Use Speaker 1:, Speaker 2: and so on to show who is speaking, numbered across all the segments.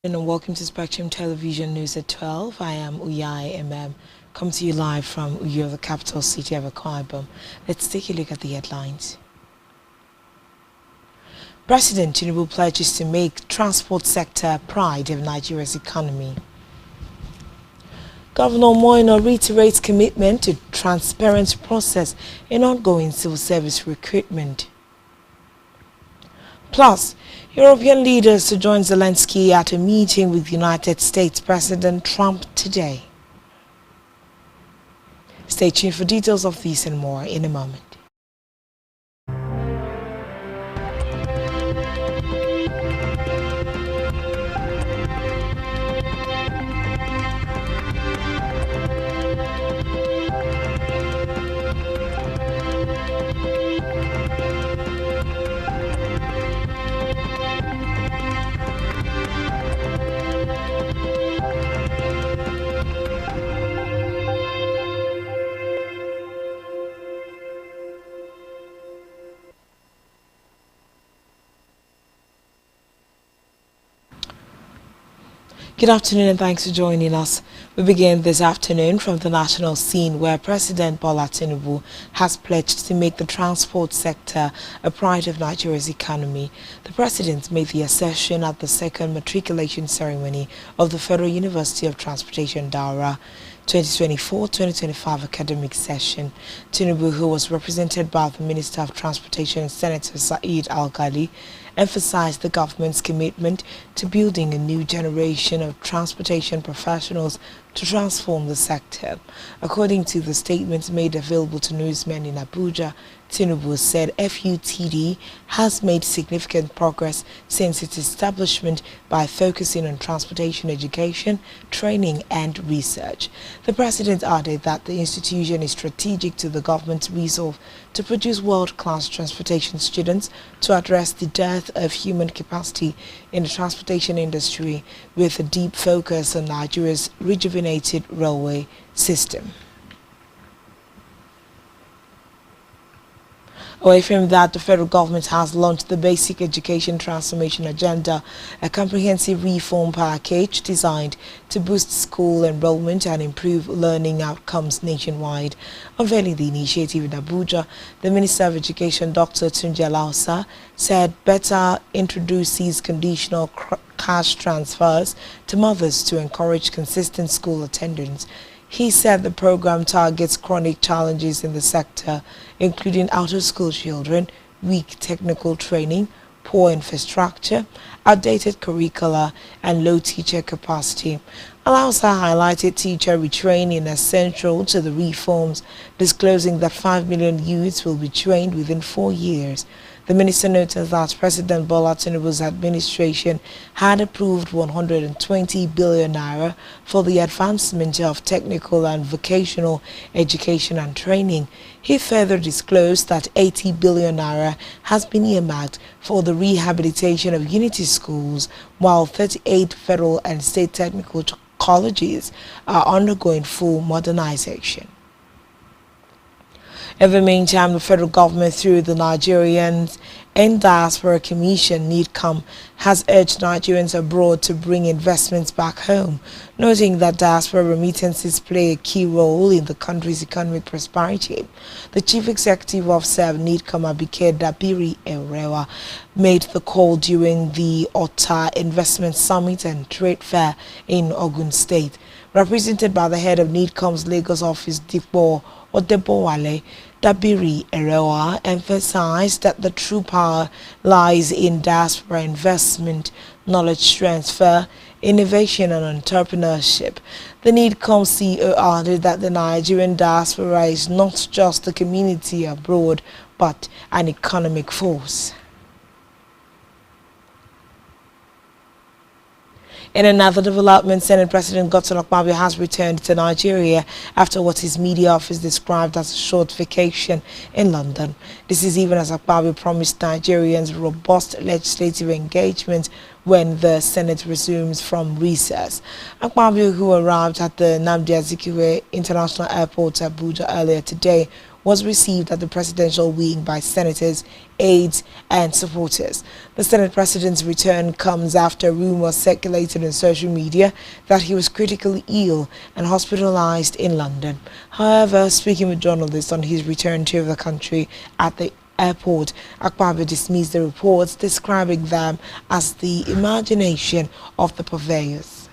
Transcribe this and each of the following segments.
Speaker 1: And welcome to Spectrum Television News at 12. I am Uyai MM. Come to you live from Uyo, the capital city of Akpabio. Let's take a look at the headlines. President Tinubu pledges to make transport sector pride of Nigeria's economy. Governor Moino reiterates commitment to transparent process in ongoing civil service recruitment. Plus, European leaders to join Zelensky at a meeting with United States President Trump today. Stay tuned for details of these and more in a moment. Good afternoon and thanks for joining us. We begin this afternoon from the national scene where President Bola Tinubu has pledged to make the transport sector a pride of Nigeria's economy. The president made the assertion at the second matriculation ceremony of the Federal University of Transportation Daura 2024-2025 academic session. Tinubu, who was represented by the Minister of Transportation, Senator Said Al-Ghali, emphasized the government's commitment to building a new generation of transportation professionals to transform the sector. According to the statement made available to newsmen in Abuja, Tinubu said FUTD has made significant progress since its establishment by focusing on transportation education, training and research. The president added that the institution is strategic to the government's resolve to produce world-class transportation students to address the dearth of human capacity in the transportation industry with a deep focus on Nigeria's rejuvenated railway system. Away from that, the federal government has launched the Basic Education Transformation Agenda, a comprehensive reform package designed to boost school enrollment and improve learning outcomes nationwide. Unveiling the initiative in Abuja, the Minister of Education, Dr. Tunji Alausa, said better introduces conditional cash transfers to mothers to encourage consistent school attendance. He said the program targets chronic challenges in the sector, including out-of-school children, weak technical training, poor infrastructure, outdated curricula, and low teacher capacity. Alausa highlighted teacher retraining as central to the reforms, disclosing that 5 million youths will be trained within 4 years. The minister noted that President Bola Tinubu's administration had approved 120 billion naira for the advancement of technical and vocational education and training. He further disclosed that 80 billion naira has been earmarked for the rehabilitation of unity schools, while 38 federal and state technical colleges are undergoing full modernization. In the meantime, the federal government, through the Nigerians and Diaspora Commission, NIDCOM, has urged Nigerians abroad to bring investments back home, noting that diaspora remittances play a key role in the country's economic prosperity. The Chief Executive Officer of NIDCOM, Abike Dabiri Erewa, made the call during the Ota Investment Summit and Trade Fair in Ogun State. Represented by the head of NIDCOM's Lagos office, Dipo Odebowale, Dabiri Erewa emphasized that the true power lies in diaspora investment, knowledge transfer, innovation and entrepreneurship. The NIDCOM CEO added that the Nigerian diaspora is not just a community abroad, but an economic force. In another development, Senate President Akpabio has returned to Nigeria after what his media office described as a short vacation in London. This is even as Akpabio promised Nigerians robust legislative engagement when the Senate resumes from recess. Akpabio, who arrived at the Nnamdi Azikiwe International Airport, Abuja, earlier today, was received at the presidential wing by senators, aides, and supporters. The Senate president's return comes after rumors circulated on social media that he was critically ill and hospitalized in London. However, speaking with journalists on his return to the country at the airport, Akpabio dismissed the reports, describing them as the imagination of the purveyors.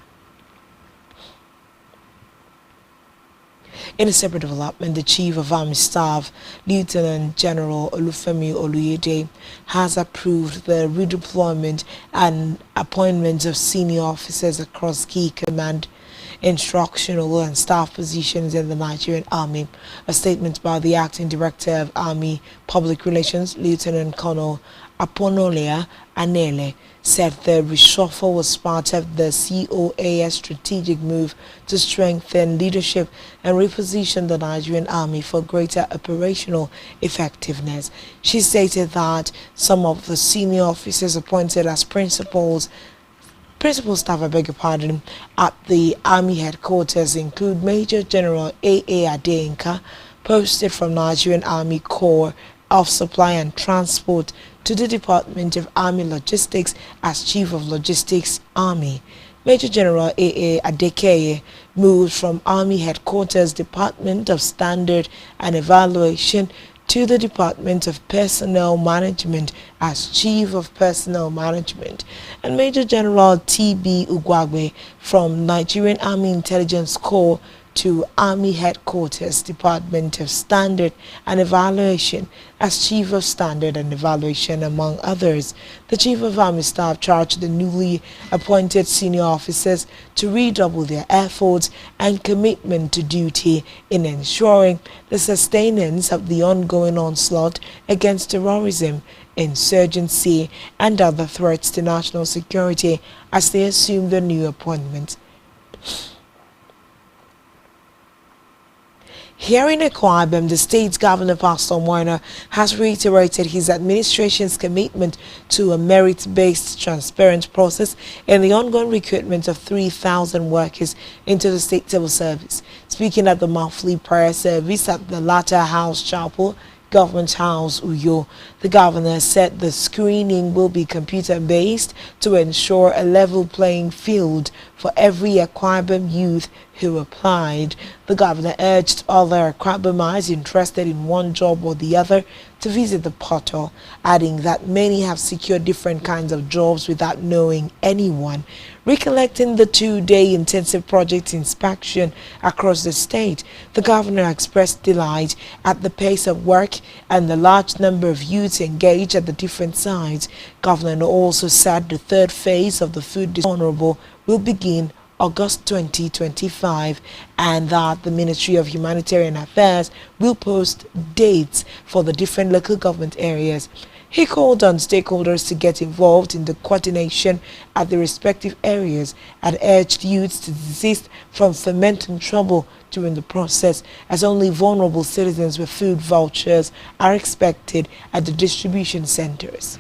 Speaker 1: In a separate development, the Chief of Army Staff, Lieutenant General Olufemi Oluyede, has approved the redeployment and appointment of senior officers across key command, instructional and staff positions in the Nigerian Army. A statement by the Acting Director of Army Public Relations, Lieutenant Colonel Aponolia Anele, said the reshuffle was part of the COA's strategic move to strengthen leadership and reposition the Nigerian Army for greater operational effectiveness. She stated that some of the senior officers appointed as principal staff, at the Army headquarters include Major General A.A. Adeyinka, posted from Nigerian Army Corps of Supply and Transport to the Department of Army Logistics as Chief of Logistics Army. Major General A.A. Adekeye moved from Army Headquarters Department of Standard and Evaluation to the Department of Personnel Management as Chief of Personnel Management, and Major General T.B. Ugwagwe from Nigerian Army Intelligence Corps to Army Headquarters Department of Standard and Evaluation as Chief of Standard and Evaluation, among others. The Chief of Army Staff charged the newly appointed senior officers to redouble their efforts and commitment to duty in ensuring the sustenance of the ongoing onslaught against terrorism, insurgency, and other threats to national security as they assume the new appointment. Here in Akpabio, the state's governor, Pastor Moina, has reiterated his administration's commitment to a merit-based, transparent process in the ongoing recruitment of 3,000 workers into the state civil service. Speaking at the monthly prayer service at the Latter House Chapel, Government House, Uyo, the governor said the screening will be computer-based to ensure a level playing field for every Akpabio youth who applied. The governor urged other Akpabiomites interested in one job or the other to visit the portal, adding that many have secured different kinds of jobs without knowing anyone. Recollecting the two-day intensive project inspection across the state, the governor expressed delight at the pace of work and the large number of youths engaged at the different sites. Governor also said the third phase of the food honorable will begin August 2025 and that the Ministry of Humanitarian Affairs will post dates for the different local government areas. He called on stakeholders to get involved in the coordination at the respective areas and urged youths to desist from fomenting trouble during the process, as only vulnerable citizens with food vouchers are expected at the distribution centers.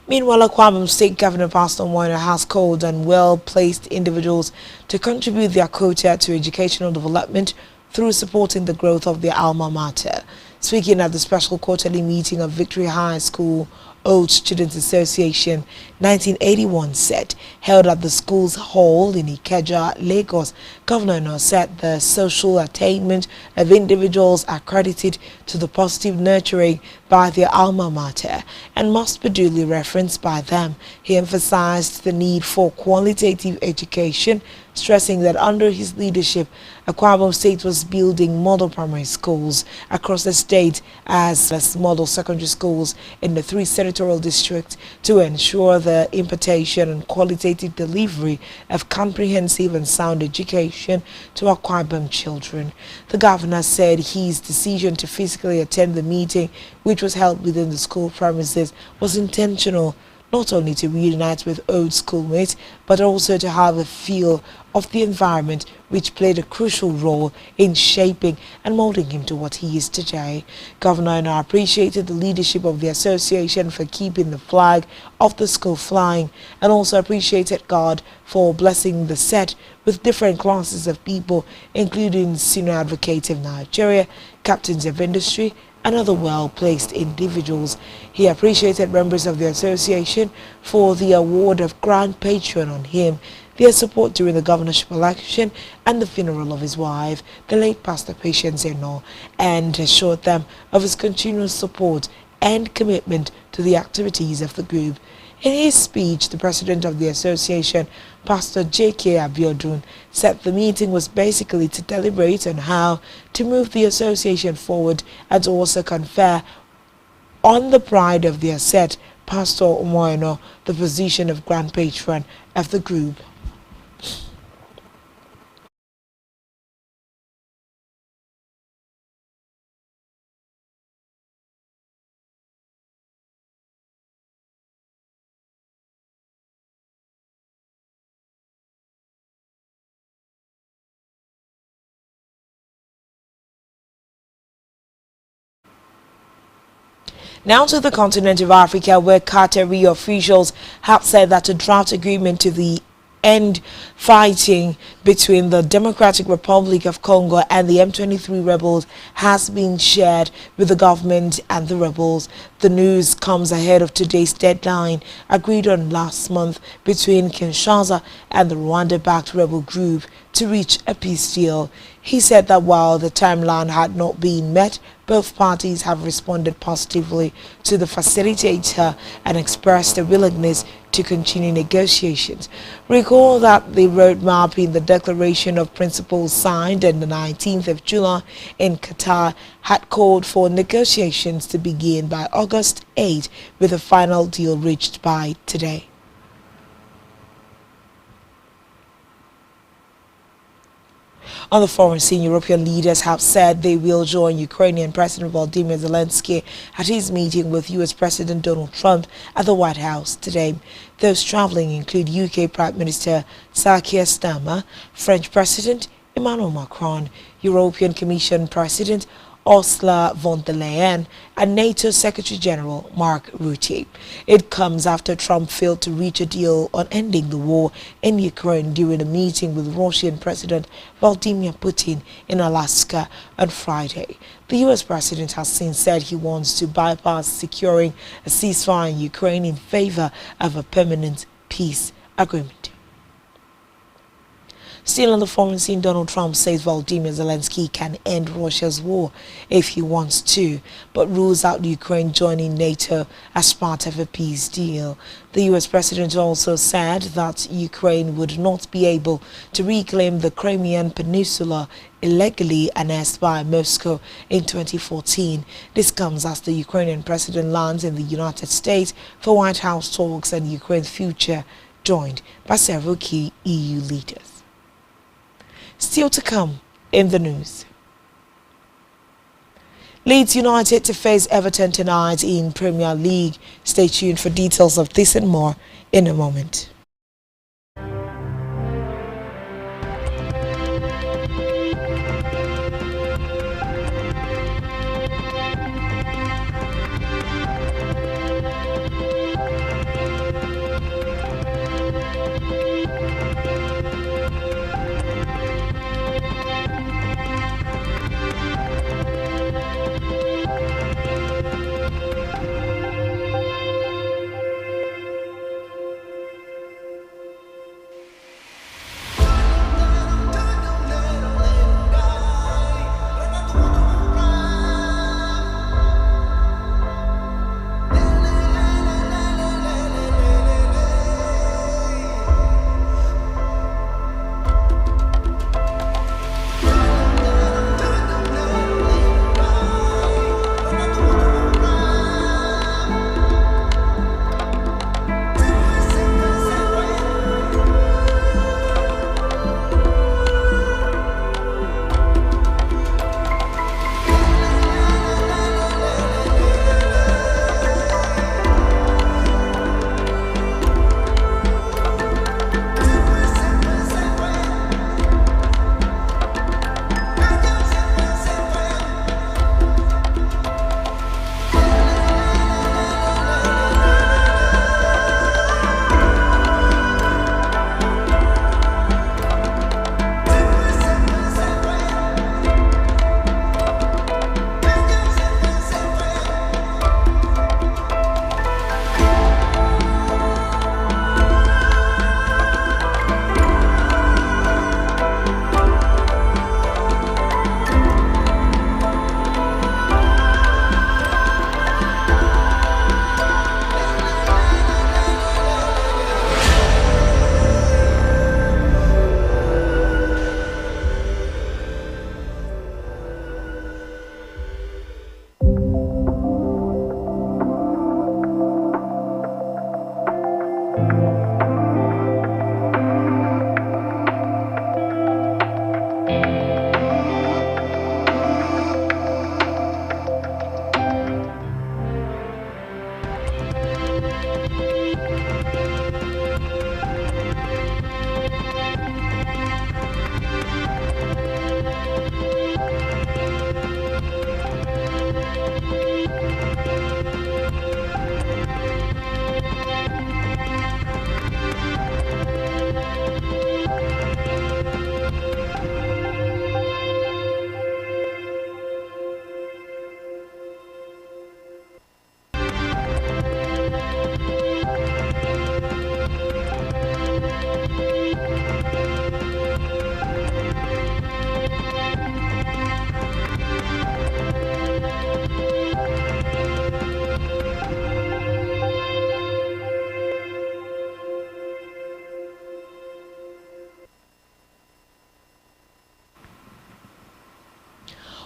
Speaker 1: Meanwhile, Akpabio State Governor Pastor Moina has called on well-placed individuals to contribute their quota to educational development through supporting the growth of their alma mater. Speaking at the special quarterly meeting of Victory High School Old Students Association 1981 set held at the school's hall in Ikeja, Lagos, Governor said the social attainment of individuals accredited to the positive nurturing by their alma mater and must be duly referenced by them. He emphasized the need for qualitative education, stressing that under his leadership, Akpabio State was building model primary schools across the state as well as model secondary schools in the 3 senatorial districts to ensure the impartation and qualitative delivery of comprehensive and sound education to Akpabio children. The governor said his decision to physically attend the meeting, which was held within the school premises, was intentional, not only to reunite with old schoolmates, but also to have a feel of the environment which played a crucial role in shaping and molding him to what he is today. Governor Eno appreciated the leadership of the association for keeping the flag of the school flying, and also appreciated God for blessing the set with different classes of people, including senior advocates of Nigeria, captains of industry, and other well-placed individuals. He appreciated members of the association for the award of Grand Patron on him, their support during the governorship election and the funeral of his wife, the late Pastor Patience Eno, and assured them of his continuous support and commitment to the activities of the group. In his speech, the president of the association, Pastor J.K. Abiodun, said the meeting was basically to deliberate on how to move the association forward and to also confer on the pride of their set, Pastor Omoeno, the position of Grand Patron of the group. Now to the continent of Africa, where Qatari officials have said that a draft agreement to the end fighting between the Democratic Republic of Congo and the M23 rebels has been shared with the government and the rebels. The news comes ahead of today's deadline agreed on last month between Kinshasa and the Rwanda-backed rebel group to reach a peace deal. He said that while the timeline had not been met, both parties have responded positively to the facilitator and expressed a willingness to continue negotiations. Recall that the roadmap in the Declaration of Principles signed on the 19th of July in Qatar had called for negotiations to begin by August 8, with a final deal reached by today. On the foreign scene, European leaders have said they will join Ukrainian President Volodymyr Zelensky at his meeting with U.S. President Donald Trump at the White House today. Those traveling include UK Prime Minister Sir Keir Starmer, French President Emmanuel Macron, European Commission President Ursula von der Leyen, and NATO Secretary General Mark Rutte. It comes after Trump failed to reach a deal on ending the war in Ukraine during a meeting with Russian President Vladimir Putin in Alaska on Friday. The U.S. president has since said he wants to bypass securing a ceasefire in Ukraine in favor of a permanent peace agreement. Still on the foreign scene, Donald Trump says Volodymyr Zelensky can end Russia's war if he wants to, but rules out Ukraine joining NATO as part of a peace deal. The U.S. president also said that Ukraine would not be able to reclaim the Crimean Peninsula illegally annexed by Moscow in 2014. This comes as the Ukrainian president lands in the United States for White House talks on Ukraine's future, joined by several key EU leaders. Still to come in the news. Leeds United to face Everton tonight in Premier League. Stay tuned for details of this and more in a moment.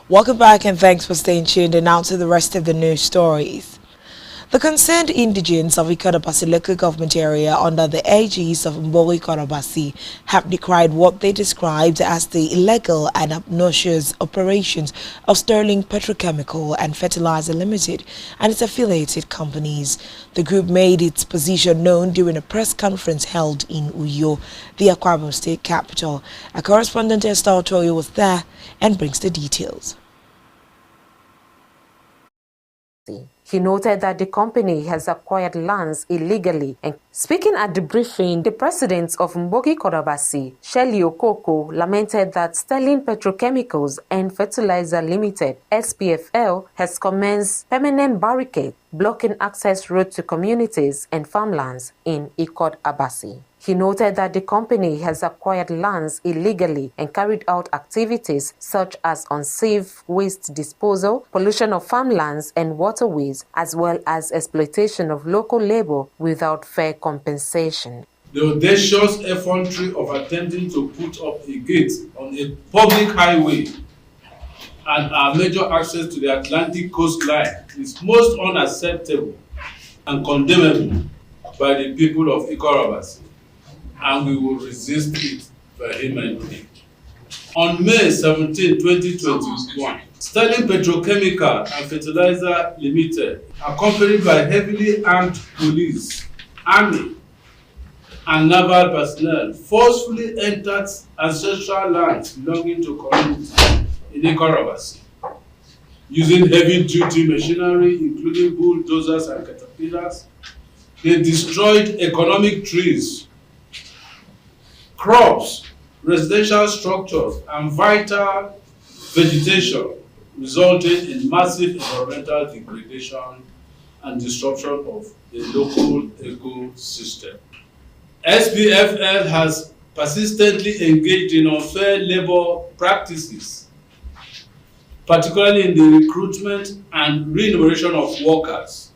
Speaker 1: Welcome back and thanks for staying tuned, and now to the rest of the news stories. The concerned indigents of Ikorobasi local government area under the aegis of Mbogo Ikorobasi have decried what they described as the illegal and obnoxious operations of Sterling Petrochemical and Fertilizer Limited and its affiliated companies. The group made its position known during a press conference held in Uyo, the Akpabio state capital. A correspondent Esther Otoyo was there and brings the details.
Speaker 2: He noted that the company has acquired lands illegally. And speaking at the briefing, the president of Mbogo Ikorobasi, Shelley Okoko, lamented that Sterling Petrochemicals and Fertilizer Limited, SPFL, has commenced permanent barricades blocking access roads to communities and farmlands in Ikorobasi. He noted that the company has acquired lands illegally and carried out activities such as unsafe waste disposal, pollution of farmlands and waterways, as well as exploitation of local labor without fair compensation.
Speaker 3: The audacious effrontery of attempting to put up a gate on a public highway and our major access to the Atlantic coastline is most unacceptable and condemnable by the people of Ikorobasi, and we will resist it vehemently. On May 17, 2021, Sterling Petrochemical and Fertilizer Limited, accompanied by heavily armed police, army, and naval personnel, forcefully entered ancestral lands belonging to communities in Ikorobasi. Using heavy-duty machinery, including bulldozers and caterpillars, they destroyed economic trees, crops, residential structures, and vital vegetation, resulting in massive environmental degradation and disruption of the local ecosystem. SPFL has persistently engaged in unfair labor practices, particularly in the recruitment and remuneration of workers.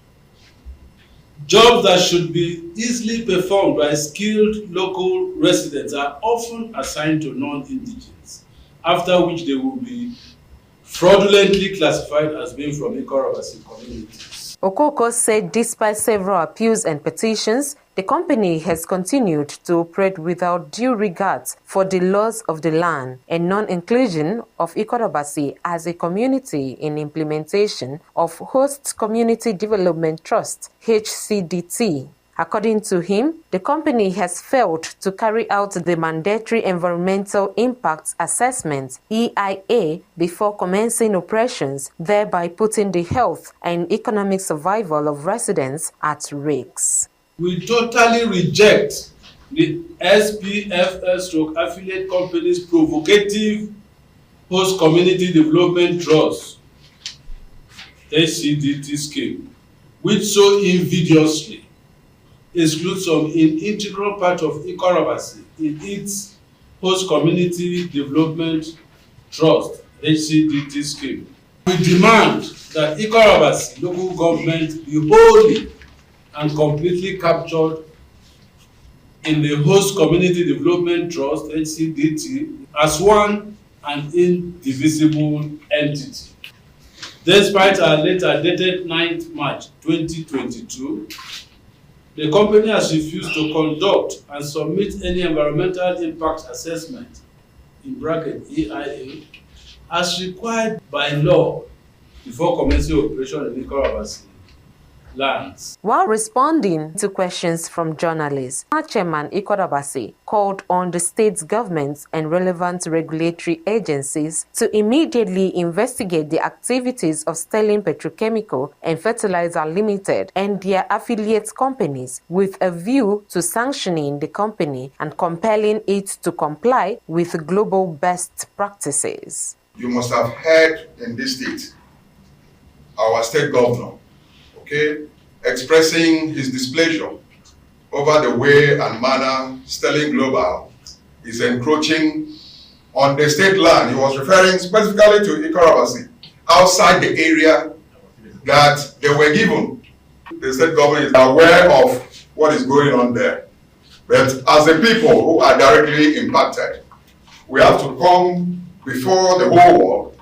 Speaker 3: Jobs that should be easily performed by skilled local residents are often assigned to non-indigents, after which they will be fraudulently classified as being from Ikorobasi communities.
Speaker 2: Okoko said despite several appeals and petitions, the company has continued to operate without due regard for the laws of the land and non-inclusion of Ikorobasi as a community in implementation of Host Community Development Trust, HCDT. According to him, the company has failed to carry out the mandatory Environmental Impact Assessment (EIA) before commencing operations, thereby putting the health and economic survival of residents at risk.
Speaker 3: We totally reject the SPFL/affiliate company's provocative Host Community Development Trust (HCDT) scheme, which so invidiously excludes some integral part of Ikorobasi in its Host Community Development Trust (HCDT) scheme. We demand that Ikorobasi local government be wholly and completely captured in the Host Community Development Trust (HCDT) as one and indivisible entity. Despite our letter dated 9th March 2022, the company has refused to conduct and submit any environmental impact assessment (EIA) as required by law before commencing operation in Ikorobasi lands.
Speaker 2: While responding to questions from journalists, Chairman Ikorobasi called on the state governments and relevant regulatory agencies to immediately investigate the activities of Sterling Petrochemical and Fertilizer Limited and their affiliate companies with a view to sanctioning the company and compelling it to comply with global best practices.
Speaker 4: You must have heard in this state, our state governor, expressing his displeasure over the way and manner Sterling Global is encroaching on the state land. He was referring specifically to Ikorobasi, outside the area that they were given. The state government is aware of what is going on there. But as the people who are directly impacted, we have to come before the whole world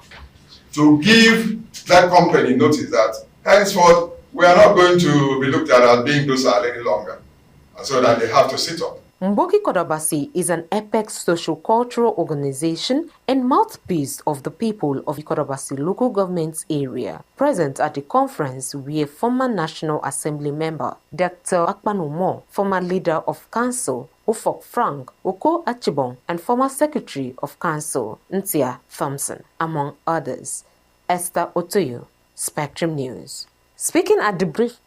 Speaker 4: to give that company notice that henceforth we are not going to be looked at as being docile any longer, and so that they have to sit up.
Speaker 2: Mbogi Kodabasi is an apex socio-cultural organization and mouthpiece of the people of the Kodabasi local government area. Present at the conference were former National Assembly member Dr. Akpabio, former leader of council Ufok Frank, Oko Achibong, and former secretary of council Ntia Thompson, among others. Esther Otoyo, Spectrum News. Speaking at the brief.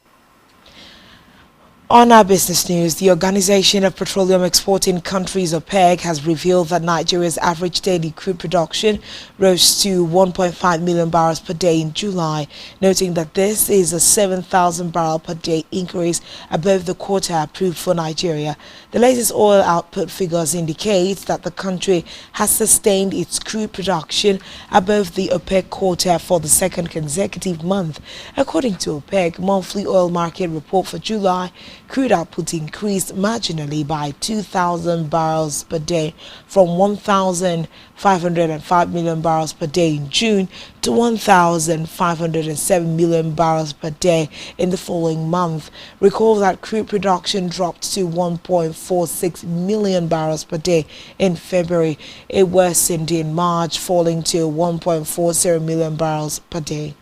Speaker 1: On our business news, the Organization of Petroleum Exporting Countries, OPEC, has revealed that Nigeria's average daily crude production rose to 1.5 million barrels per day in July, noting that this is a 7,000 barrel per day increase above the quota approved for Nigeria. The latest oil output figures indicate that the country has sustained its crude production above the OPEC quota for the second consecutive month. According to OPEC monthly oil market report for July, crude output increased marginally by 2,000 barrels per day from 1,505 million barrels per day in June to 1,507 million barrels per day in the following month. Recall that crude production dropped to 1.46 million barrels per day in February. It worsened in March, falling to 1.40 million barrels per day.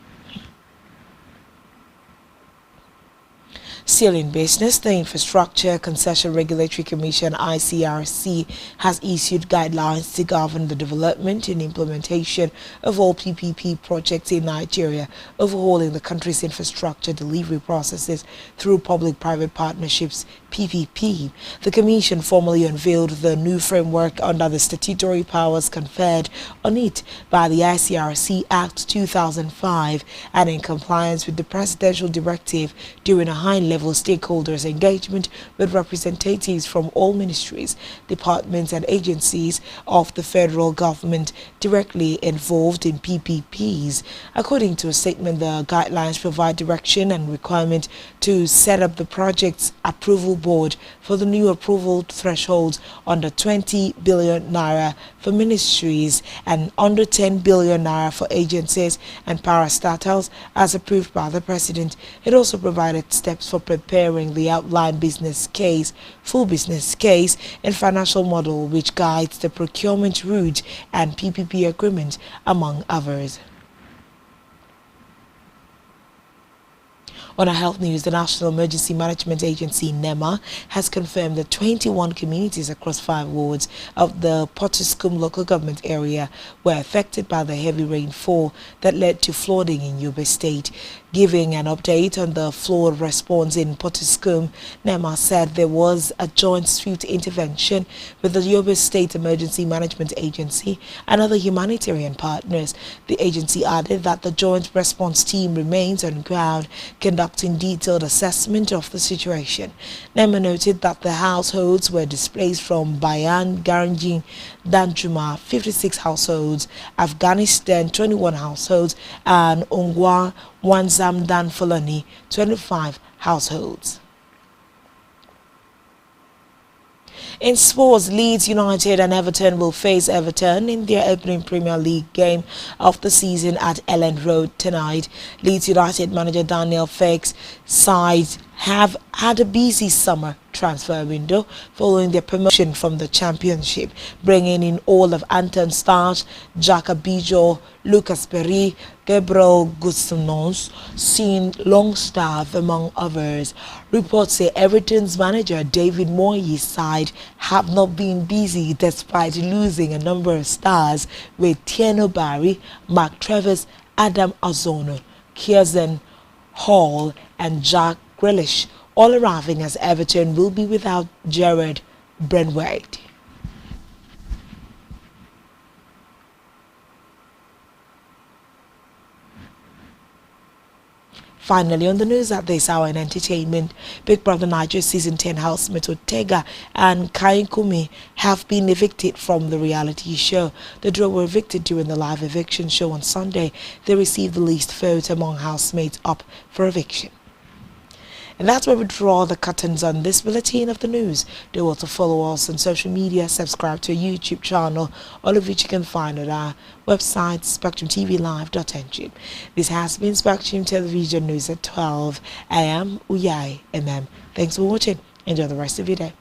Speaker 1: Still in business, the Infrastructure Concession Regulatory Commission (ICRC) has issued guidelines to govern the development and implementation of all PPP projects in Nigeria, overhauling the country's infrastructure delivery processes through public-private partnerships (PPP). The Commission formally unveiled the new framework under the statutory powers conferred on it by the ICRC Act 2005 and in compliance with the presidential directive during a high-level stakeholders engagement with representatives from all ministries, departments and agencies of the federal government directly involved in PPPs. According to a statement, the guidelines provide direction and requirement to set up the project's approval board for the new approval thresholds under 20 billion naira for ministries and under 10 billion naira for agencies and parastatals as approved by the president. It also provided steps for preparing the outline business case, full business case, and financial model which guides the procurement route and PPP agreement, among others. On our health news, the National Emergency Management Agency, NEMA, has confirmed that 21 communities across 5 wards of the Potiskum local government area were affected by the heavy rainfall that led to flooding in Yobe State. Giving an update on the flood response in Potiskum, NEMA said there was a joint swift intervention with the Yobe State Emergency Management Agency and other humanitarian partners. The agency added that the joint response team remains on ground, conducting detailed assessment of the situation. NEMA noted that the households were displaced from Bayan, Garanjin, Danjuma, 56 households, Afghanistan, 21 households, and Ongwa, Wanzam Dan Fulani, 25 households. In sports, Leeds United and Everton will face Everton in their opening Premier League game of the season at Elland Road tonight. Leeds United manager Daniel Fake's side have had a busy summer transfer window following their promotion from the Championship, bringing in all of Anton Starch, Akpabio, Lucas Perry, Gabriel Gustamos, Sean Longstaff, among others. Reports say Everton's manager David Moyes' side have not been busy despite losing a number of stars with Tieno Barry, Mark Travis, Adam Ozono, Kieran Hall and Jack Grealish, all arriving as Everton will be without Jared Brentwaite. Finally, on the news at this hour in entertainment, Big Brother Nigeria Season 10 housemate Otega and Kainkumi have been evicted from the reality show. The duo were evicted during the live eviction show on Sunday. They received the least vote among housemates up for eviction. And that's where we draw the curtains on this bulletin of the news. Do also follow us on social media, subscribe to our YouTube channel, all of which you can find at our website, spectrumtvlive.ng. This has been Spectrum Television News at 12 a.m. Uyai MM. Thanks for watching. Enjoy the rest of your day.